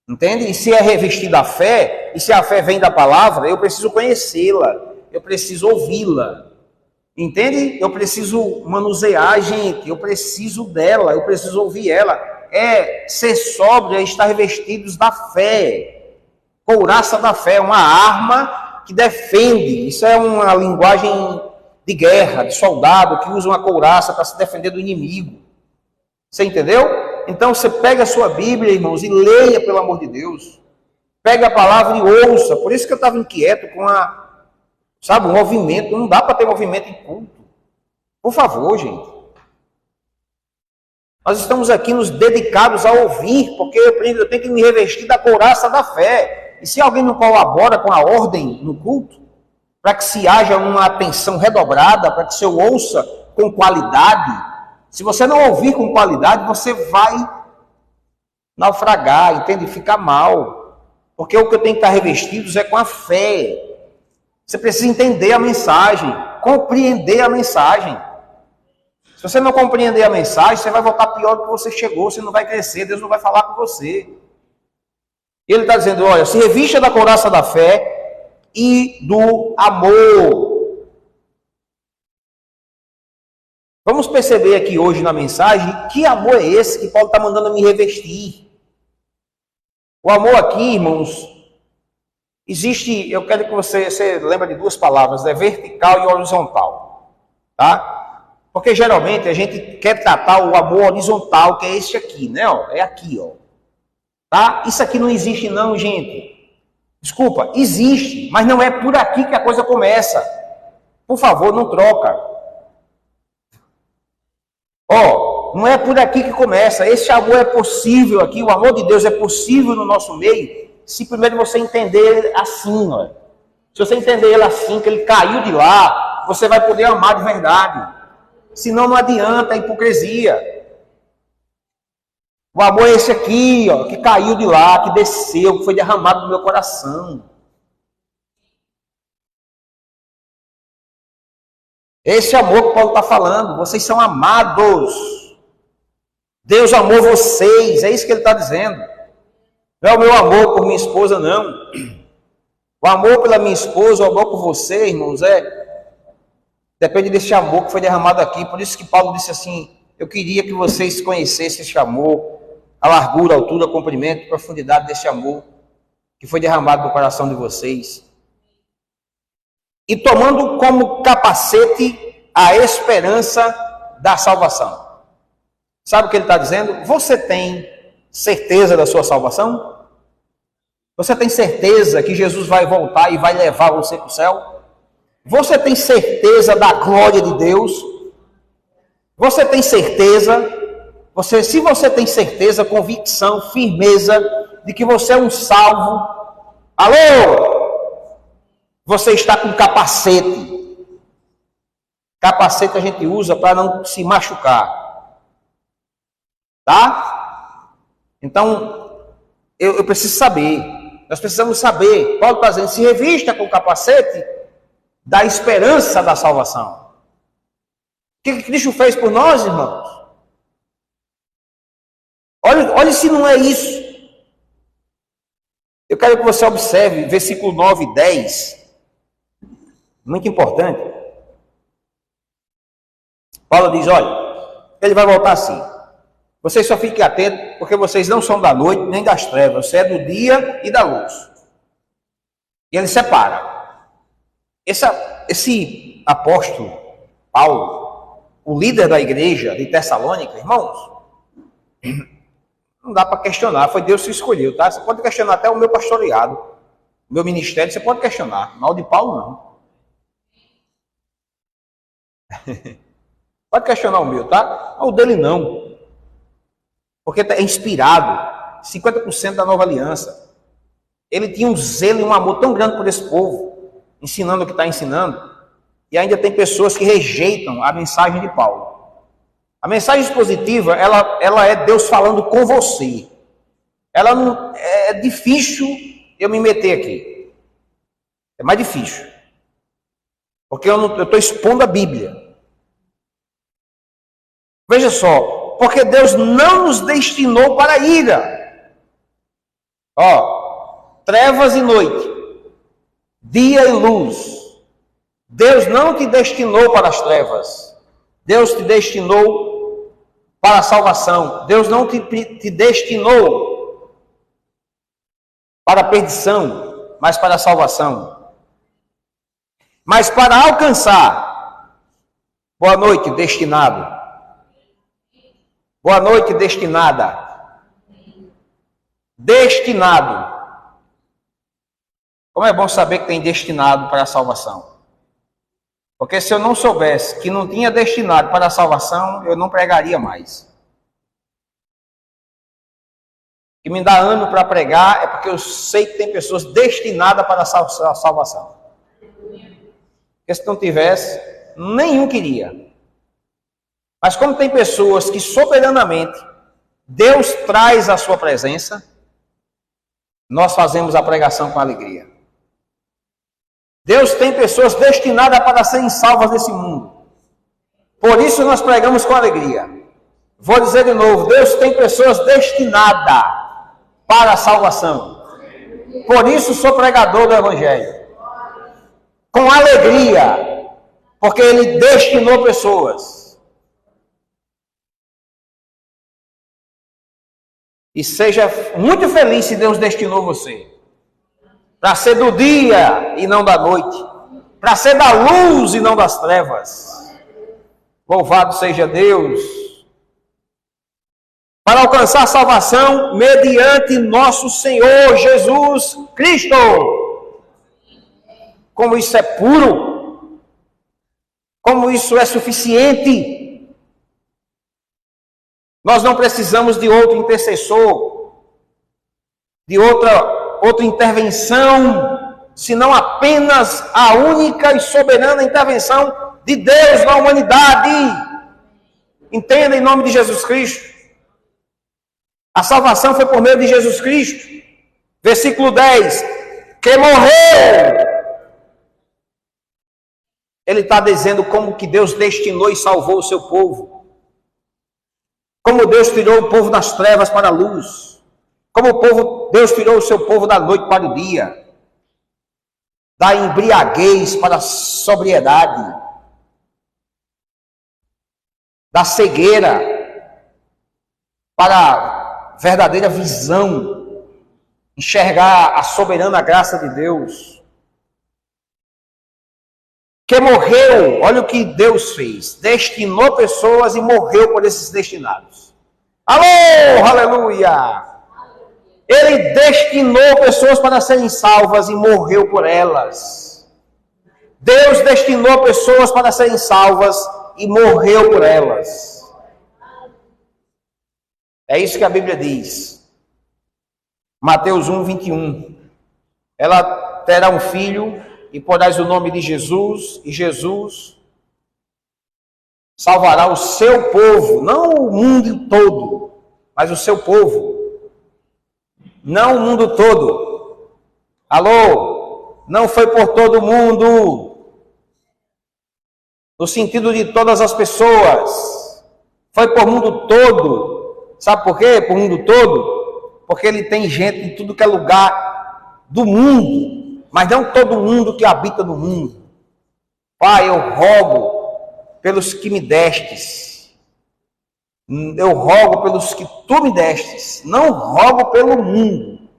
Entende? E se é revestido da fé, e se a fé vem da palavra, eu preciso conhecê-la, eu preciso ouvi-la. Entende? Eu preciso manusear a gente, eu preciso dela, eu preciso ouvir ela. É ser sóbrio, é estar revestidos da fé. Couraça da fé, uma arma que defende. Isso é uma linguagem de guerra, de soldado que usa uma couraça para se defender do inimigo. Você entendeu? Então você pega a sua Bíblia, irmãos, e leia, pelo amor de Deus. Pega a palavra e ouça. Por isso que eu estava inquieto com o movimento. Não dá para ter movimento em culto. Por favor, gente. Nós estamos aqui nos dedicados a ouvir, porque eu tenho que me revestir da couraça da fé. E se alguém não colabora com a ordem no culto, para que se haja uma atenção redobrada, para que se ouça com qualidade, se você não ouvir com qualidade, você vai naufragar, entende? Ficar mal. Porque o que eu tenho que estar revestidos é com a fé. Você precisa entender a mensagem, compreender a mensagem. Se você não compreender a mensagem, você vai voltar pior do que você chegou, você não vai crescer, Deus não vai falar com você. E ele está dizendo, olha, se revista da couraça da fé e do amor. Vamos perceber aqui hoje na mensagem, que amor é esse que Paulo está mandando me revestir? O amor aqui, irmãos, existe, eu quero que você lembre de duas palavras, é vertical e horizontal, tá? Porque geralmente a gente quer tratar o amor horizontal, que é esse aqui, né? Ó, é aqui, ó. Tá? Isso aqui não existe não, gente. Desculpa, existe, mas não é por aqui que a coisa começa. Por favor, não troca. Ó, não é por aqui que começa. Esse amor é possível aqui, o amor de Deus é possível no nosso meio, se primeiro você entender ele assim, ó. Se você entender ele assim, que ele caiu de lá, você vai poder amar de verdade. Senão não adianta a hipocrisia. O amor é esse aqui, ó, que caiu de lá, que desceu, que foi derramado no meu coração. Esse amor que Paulo está falando, vocês são amados. Deus amou vocês, é isso que ele está dizendo. Não é o meu amor por minha esposa, não. O amor pela minha esposa, o amor por você, irmãos, depende desse amor que foi derramado aqui. Por isso que Paulo disse assim, eu queria que vocês conhecessem esse amor, a largura, a altura, o comprimento, a profundidade desse amor que foi derramado no coração de vocês. E tomando como capacete a esperança da salvação. Sabe o que ele está dizendo? Você tem certeza da sua salvação? Você tem certeza que Jesus vai voltar e vai levar você para o céu? Você tem certeza da glória de Deus? Você tem certeza? Se você tem certeza, convicção, firmeza de que você é um salvo, alô? Você está com capacete. Capacete a gente usa para não se machucar. Tá? Então, eu preciso saber. Nós precisamos saber. Paulo está dizendo, se revista com o capacete da esperança da salvação. O que Cristo fez por nós, irmãos? Olha se não é isso. Eu quero que você observe, versículo 9 e 10. Muito importante. Paulo diz, olha, ele vai voltar assim. Vocês só fiquem atentos, porque vocês não são da noite nem das trevas. Você é do dia e da luz. E ele separa. Esse apóstolo, Paulo, o líder da igreja de Tessalônica, irmãos, não dá para questionar, foi Deus que escolheu, tá? Você pode questionar até o meu pastoreado, o meu ministério, você pode questionar, mal de Paulo não. Pode questionar o meu, tá? O dele não. Porque é inspirado, 50% da nova aliança. Ele tinha um zelo e um amor tão grande por esse povo, ensinando o que está ensinando, e ainda tem pessoas que rejeitam a mensagem de Paulo. A mensagem expositiva, ela é Deus falando com você. Ela não é difícil eu me meter aqui. É mais difícil. Porque eu estou expondo a Bíblia. Veja só, porque Deus não nos destinou para a ira. Ó, trevas e noite, dia e luz. Deus não te destinou para as trevas. Deus te destinou para a salvação. Deus não te destinou para a perdição, mas para a salvação. Mas para alcançar, boa noite, destinado. Boa noite, destinada. Destinado. Como é bom saber que tem destinado para a salvação. Porque se eu não soubesse que não tinha destinado para a salvação, eu não pregaria mais. O que me dá ânimo para pregar é porque eu sei que tem pessoas destinadas para a salvação. Porque se não tivesse, nenhum queria. Mas como tem pessoas que soberanamente Deus traz a sua presença, nós fazemos a pregação com alegria. Deus tem pessoas destinadas para serem salvas nesse mundo. Por isso nós pregamos com alegria. Vou dizer de novo, Deus tem pessoas destinadas para a salvação. Por isso sou pregador do Evangelho. Com alegria, porque Ele destinou pessoas. E seja muito feliz se Deus destinou você. Para ser do dia e não da noite. Para ser da luz e não das trevas. Louvado seja Deus. Para alcançar a salvação mediante nosso Senhor Jesus Cristo. Como isso é puro. Como isso é suficiente. Nós não precisamos de outro intercessor, de outra intervenção, senão apenas a única e soberana intervenção de Deus na humanidade. Entenda em nome de Jesus Cristo. A salvação foi por meio de Jesus Cristo. Versículo 10. Que morreu. Ele está dizendo como que Deus destinou e salvou o seu povo. Como Deus tirou o povo das trevas para a luz. Como Deus tirou o seu povo da noite para o dia. Da embriaguez para a sobriedade. Da cegueira para a verdadeira visão. Enxergar a soberana graça de Deus. Que morreu, olha o que Deus fez, destinou pessoas e morreu por esses destinados. Alô, aleluia! Ele destinou pessoas para serem salvas e morreu por elas. Deus destinou pessoas para serem salvas e morreu por elas. É isso que a Bíblia diz. Mateus 1, 21. Ela terá um filho e porás o nome de Jesus, e Jesus salvará o seu povo, não o mundo todo, mas o seu povo. Não o mundo todo. Alô? Não foi por todo mundo. No sentido de todas as pessoas. Foi por mundo todo. Sabe por quê? Por mundo todo? Porque ele tem gente em tudo que é lugar do mundo. Mas não todo mundo que habita no mundo. Pai, eu rogo pelos que me destes. Eu rogo pelos que tu me destes. Não rogo pelo mundo.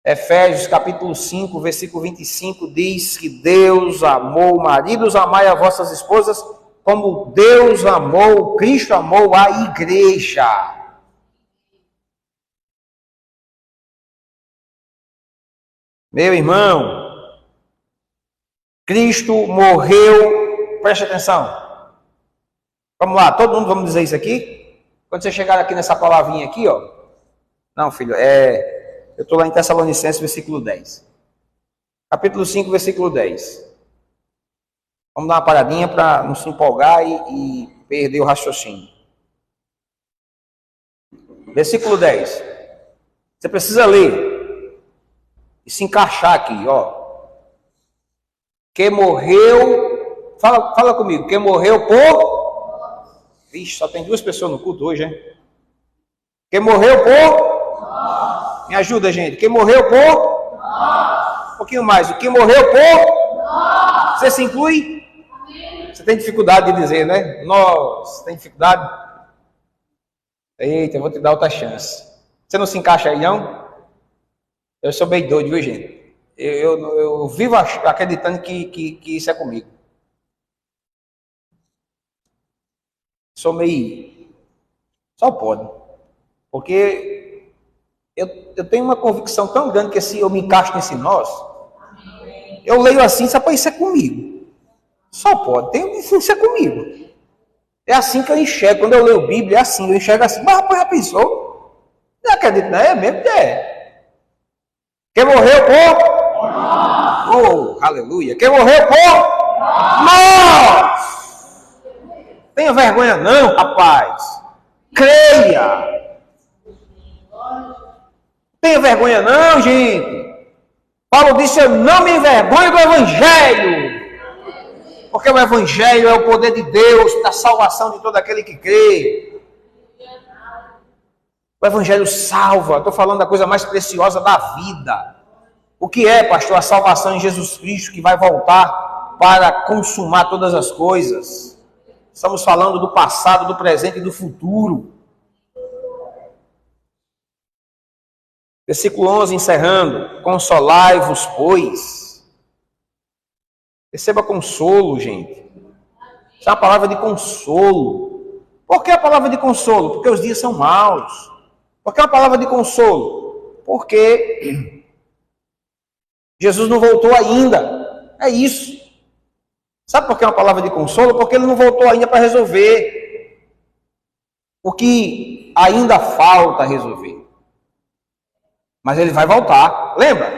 Efésios capítulo 5, versículo 25 diz que Deus amou, maridos, amai as vossas esposas, como Deus amou, Cristo amou a igreja. Meu irmão, Cristo morreu, preste atenção. Vamos lá, todo mundo vamos dizer isso aqui? Quando você chegar aqui nessa palavrinha aqui, ó. Não, filho, eu estou lá em Tessalonicenses, versículo 10. Capítulo 5, versículo 10. Vamos dar uma paradinha para não se empolgar e perder o raciocínio. Versículo 10. Você precisa ler. E se encaixar aqui, ó. Que morreu... Fala comigo. Que morreu por... Vixe, só tem 2 pessoas no culto hoje, hein? Que morreu por... Me ajuda, gente. Que morreu por... Um pouquinho mais. O que morreu por... Você se inclui? Você tem dificuldade de dizer, né? Nós, tem dificuldade? Eita, eu vou te dar outra chance. Você não se encaixa aí, não? Eu sou bem doido, viu, gente? Eu vivo acreditando que isso é comigo. Sou meio... Só pode. Porque eu tenho uma convicção tão grande que se eu me encaixo nesse nós, eu leio assim, sabe, isso é comigo. Só pode. Isso é comigo. É assim que eu enxergo. Quando eu leio a Bíblia, é assim. Eu enxergo assim. Mas, rapaz, já pensou? Não acredito, não é mesmo? Quem morreu por? Oh, aleluia. Quem morreu por? Nós! Tenha vergonha não, rapaz. Creia. Tenha vergonha não, gente. Paulo disse, eu não me envergonho do Evangelho. Porque o Evangelho é o poder de Deus, da salvação de todo aquele que crê. O Evangelho salva. Estou falando da coisa mais preciosa da vida. O que é, pastor? A salvação em Jesus Cristo, que vai voltar para consumar todas as coisas. Estamos falando do passado, do presente e do futuro. Versículo 11, encerrando. Consolai-vos, pois. Receba consolo, gente. Isso é uma palavra de consolo. Por que a palavra de consolo? Porque os dias são maus. Por que a palavra de consolo? Porque Jesus não voltou ainda. É isso. Sabe por que é uma palavra de consolo? Porque ele não voltou ainda para resolver o que ainda falta resolver. Mas ele vai voltar. Lembra?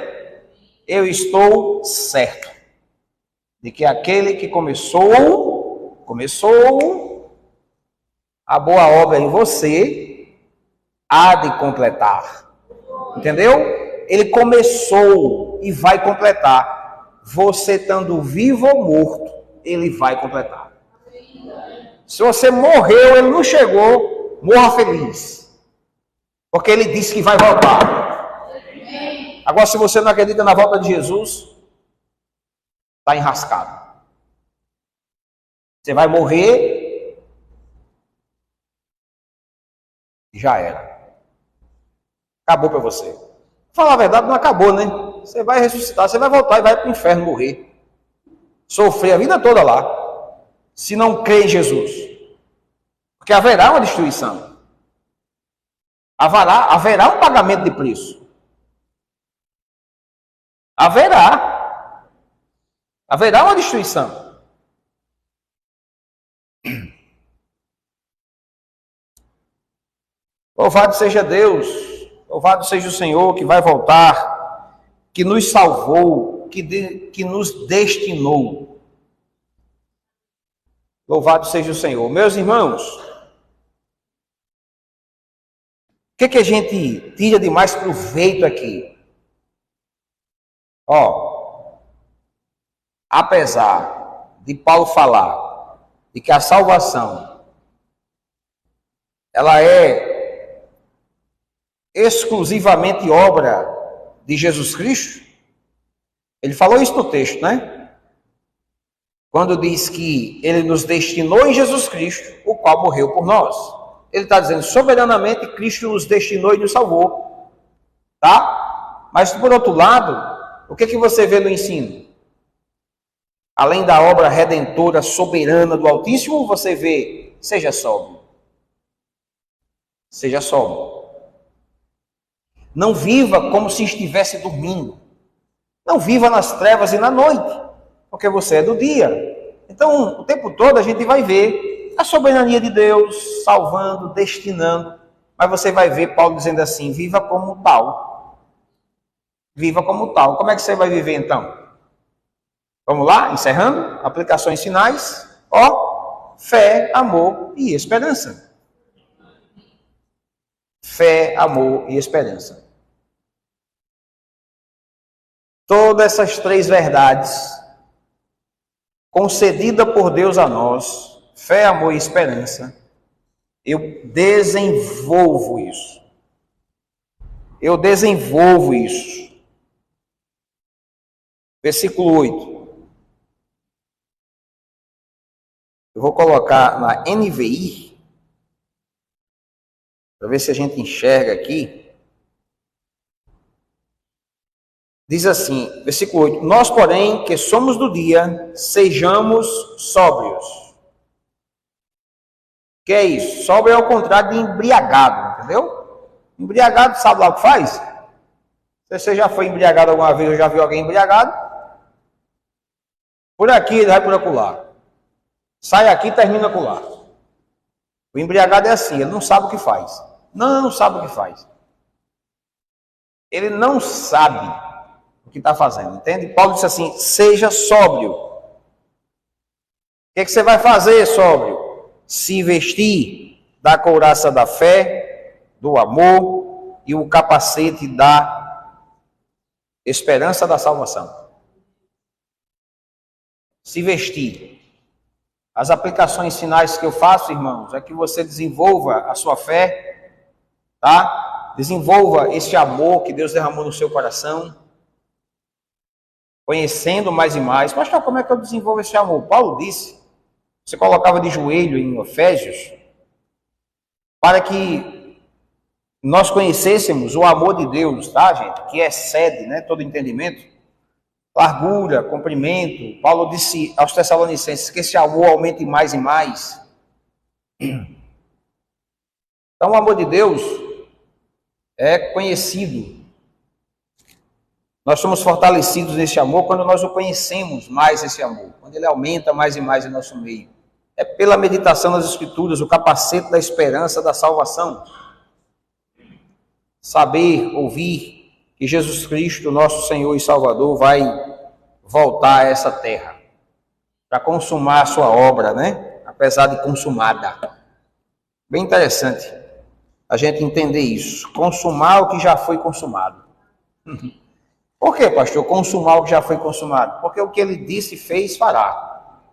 Eu estou certo de que aquele que começou a boa obra em você, há de completar. Entendeu? Ele começou e vai completar. Você estando vivo ou morto, ele vai completar. Se você morreu, ele não chegou, morra feliz. Porque ele disse que vai voltar. Agora, se você não acredita na volta de Jesus, está enrascado. Você vai morrer, já era. Acabou para você. Falar a verdade, não acabou, né? Você vai ressuscitar, você vai voltar e vai para o inferno morrer. Sofrer a vida toda lá, se não crê em Jesus. Porque haverá uma destruição. Haverá um pagamento de preço. Haverá uma destruição. Louvado seja Deus, louvado seja o Senhor que vai voltar, que nos salvou, que nos destinou. Louvado seja o Senhor. Meus irmãos, o que a gente tira de mais proveito aqui? Apesar de Paulo falar de que a salvação ela é exclusivamente obra de Jesus Cristo, ele falou isso no texto, né? Quando diz que ele nos destinou em Jesus Cristo, o qual morreu por nós. Ele está dizendo, soberanamente, Cristo nos destinou e nos salvou. Tá? Mas, por outro lado, o que você vê no ensino? Além da obra redentora soberana do Altíssimo, você vê, seja sóbrio. Seja sóbrio. Não viva como se estivesse dormindo. Não viva nas trevas e na noite, porque você é do dia. Então, o tempo todo a gente vai ver a soberania de Deus, salvando, destinando. Mas você vai ver Paulo dizendo assim, viva como tal. Viva como tal. Como é que você vai viver então? Vamos lá, encerrando. Aplicações finais. Fé, amor e esperança. Fé, amor e esperança. Todas essas três verdades, concedida por Deus a nós, fé, amor e esperança, eu desenvolvo isso. Eu desenvolvo isso. Versículo 8. Eu vou colocar na NVI, para ver se a gente enxerga aqui. Diz assim, versículo 8, nós, porém, que somos do dia, sejamos sóbrios. O que é isso? Sóbrio é o contrário de embriagado, entendeu? Embriagado, sabe lá o que faz? Se você já foi embriagado alguma vez ou já viu alguém embriagado, por aqui ele vai por acolá. Sai aqui e termina acolá. O embriagado é assim, ele não sabe o que faz. Não sabe o que faz. Ele não sabe o que está fazendo, entende? Paulo disse assim, seja sóbrio. O que você vai fazer, sóbrio? Se vestir da couraça da fé, do amor e o capacete da esperança da salvação. Se vestir. As aplicações finais que eu faço, irmãos, é que você desenvolva a sua fé, tá? Desenvolva esse amor que Deus derramou no seu coração, conhecendo mais e mais. Pastor, como é que eu desenvolvo esse amor? Paulo disse, você colocava de joelho em Efésios, para que nós conhecêssemos o amor de Deus, tá, gente? Que excede, né, todo entendimento. Largura, comprimento. Paulo disse aos Tessalonicenses que esse amor aumente mais e mais. Então, o amor de Deus é conhecido. Nós somos fortalecidos nesse amor quando nós o conhecemos mais, esse amor. Quando ele aumenta mais e mais em nosso meio. É pela meditação nas Escrituras, o capacete da esperança da salvação. Saber, ouvir que Jesus Cristo, nosso Senhor e Salvador, vai voltar a essa terra para consumar a sua obra, né? Apesar de consumada. Bem interessante a gente entender isso. Consumar o que já foi consumado. Por que, pastor? Consumar o que já foi consumado? Porque o que ele disse, fez, fará.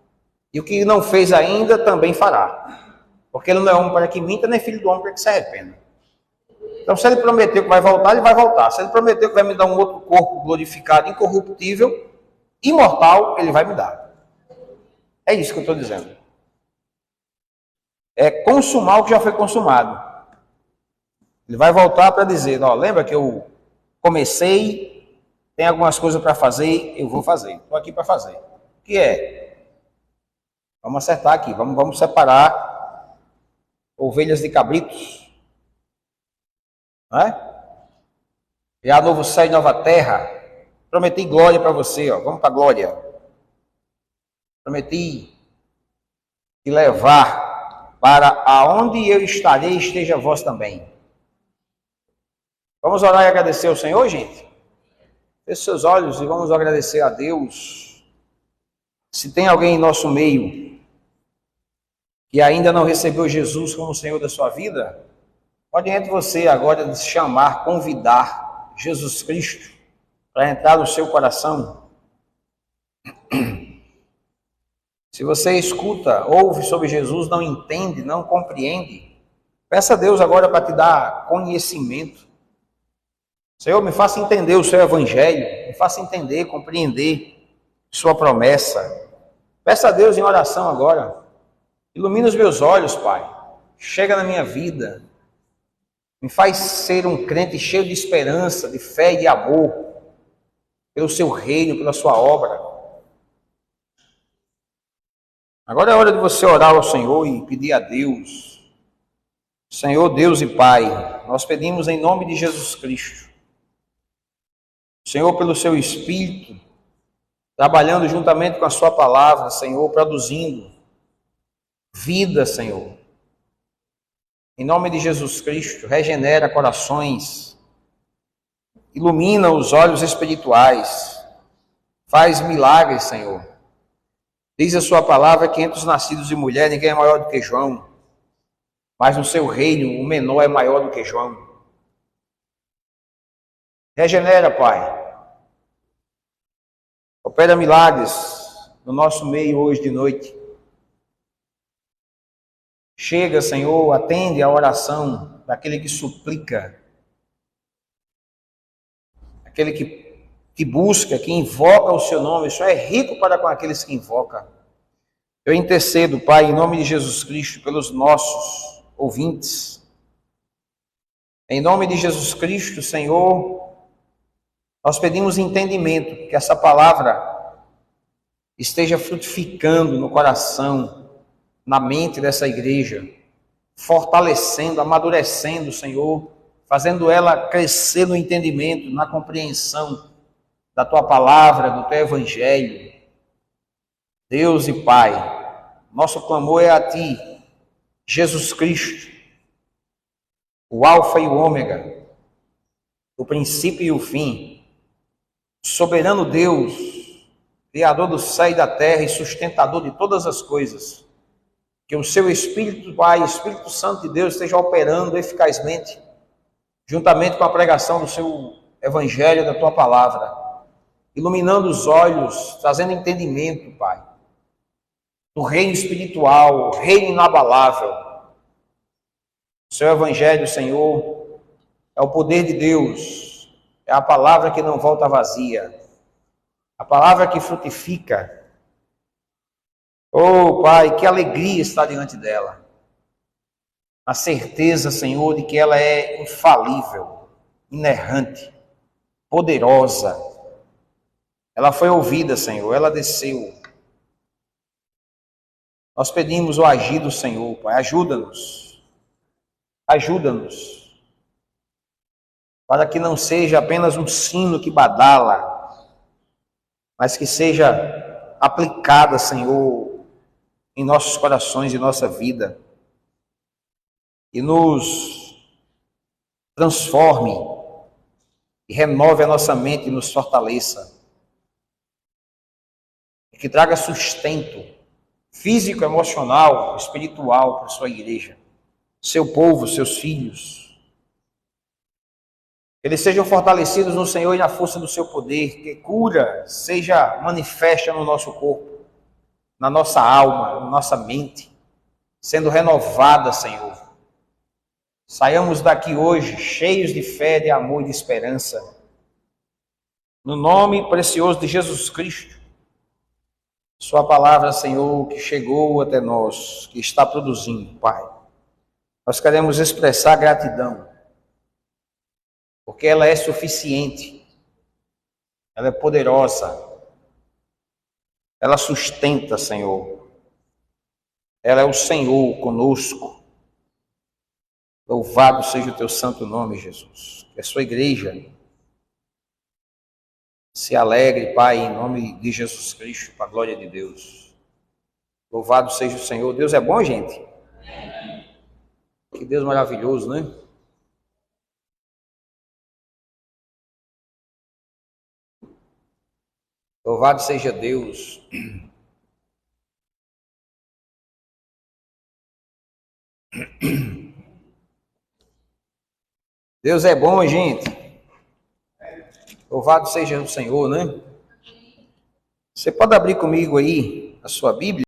E o que não fez ainda, também fará. Porque ele não é homem para que minta, nem filho do homem para que se arrependa. Então, se ele prometeu que vai voltar, ele vai voltar. Se ele prometeu que vai me dar um outro corpo glorificado, incorruptível, imortal, ele vai me dar. É isso que eu estou dizendo. É consumar o que já foi consumado. Ele vai voltar para dizer, ó, lembra que eu comecei, tem algumas coisas para fazer, eu vou fazer. Estou aqui para fazer. O que é? Vamos acertar aqui, vamos separar ovelhas de cabritos. Não é? Criar novo céu e nova terra. Prometi glória para você, ó. Vamos para a glória. Prometi te levar para aonde eu estarei, esteja vós também. Vamos orar e agradecer ao Senhor, gente? Feche seus olhos e vamos agradecer a Deus. Se tem alguém em nosso meio que ainda não recebeu Jesus como Senhor da sua vida, pode entre você agora chamar, convidar Jesus Cristo para entrar no seu coração. Se você escuta, ouve sobre Jesus, não entende, não compreende, peça a Deus agora para te dar conhecimento. Senhor, me faça entender o seu evangelho, me faça entender, compreender sua promessa. Peça a Deus em oração agora. Ilumina os meus olhos, Pai. Chega na minha vida. Me faz ser um crente cheio de esperança, de fé e de amor pelo seu reino, pela sua obra. Agora é hora de você orar ao Senhor e pedir a Deus. Senhor, Deus e Pai, nós pedimos em nome de Jesus Cristo. Senhor, pelo seu Espírito, trabalhando juntamente com a sua palavra, Senhor, produzindo vida, Senhor. Em nome de Jesus Cristo, regenera corações, ilumina os olhos espirituais, faz milagres, Senhor. Diz a sua palavra que entre os nascidos de mulher ninguém é maior do que João, mas no seu reino o menor é maior do que João. Regenera, Pai. Opera milagres no nosso meio hoje de noite. Chega, Senhor, atende a oração daquele que suplica, aquele que busca, que invoca o seu nome. Só é rico para com aqueles que invocam. Eu intercedo, Pai, em nome de Jesus Cristo, pelos nossos ouvintes. Em nome de Jesus Cristo, Senhor, nós pedimos entendimento, que essa palavra esteja frutificando no coração, na mente dessa igreja, fortalecendo, amadurecendo, Senhor, fazendo ela crescer no entendimento, na compreensão da Tua palavra, do Teu Evangelho. Deus e Pai, nosso clamor é a Ti, Jesus Cristo, o Alfa e o Ômega, o princípio e o fim, soberano Deus, Criador do céu e da terra e sustentador de todas as coisas. Que o seu Espírito, Pai, Espírito Santo de Deus, esteja operando eficazmente, juntamente com a pregação do seu Evangelho, da Tua palavra, iluminando os olhos, trazendo entendimento, Pai. do reino espiritual, reino inabalável. O seu evangelho, Senhor, é o poder de Deus, é a palavra que não volta vazia, a palavra que frutifica. Oh, Pai, que alegria estar diante dela. A certeza, Senhor, de que ela é infalível, inerrante, poderosa. Ela foi ouvida, Senhor, ela desceu. Nós pedimos o agir do Senhor, Pai, ajuda-nos, para que não seja apenas um sino que badala, mas que seja aplicada, Senhor, em nossos corações e nossa vida, e nos transforme, e renove a nossa mente e nos fortaleça, e que traga sustento físico, emocional, espiritual para a sua igreja, seu povo, seus filhos. Eles sejam fortalecidos no Senhor e na força do seu poder, que cura seja manifesta no nosso corpo, na nossa alma, na nossa mente, sendo renovada, Senhor. Saiamos daqui hoje cheios de fé, de amor e de esperança. No nome precioso de Jesus Cristo. Sua palavra, Senhor, que chegou até nós, que está produzindo, Pai. Nós queremos expressar gratidão, porque ela é suficiente, ela é poderosa, ela sustenta, Senhor. Ela é o Senhor conosco. Louvado seja o teu santo nome, Jesus. Que a sua igreja se alegre, Pai, em nome de Jesus Cristo, para a glória de Deus. Louvado seja o Senhor. Deus é bom, gente? Que Deus maravilhoso, né? Louvado seja Deus. Deus é bom, gente. Louvado seja o Senhor, né? Você pode abrir comigo aí a sua Bíblia?